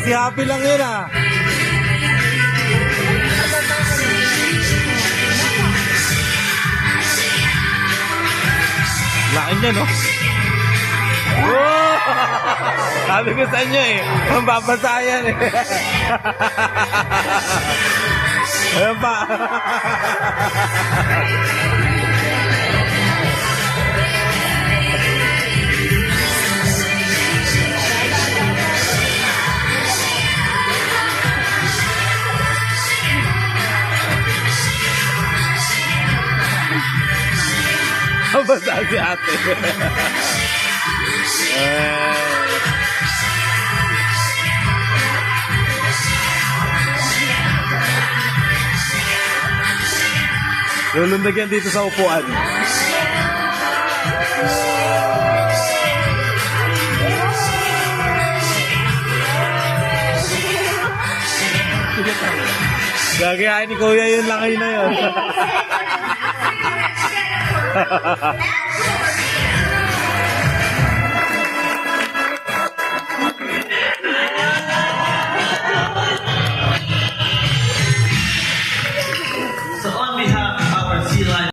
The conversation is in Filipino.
Parang si Happy lang yun ah. Laki niya, no? Oh! Sabi ko sa inyo eh, mababasa yan eh. Ayan pa. Mabasa si ate. Lulundag yan dito sa upuan. Gagayain ni Kuya yun lang na yun.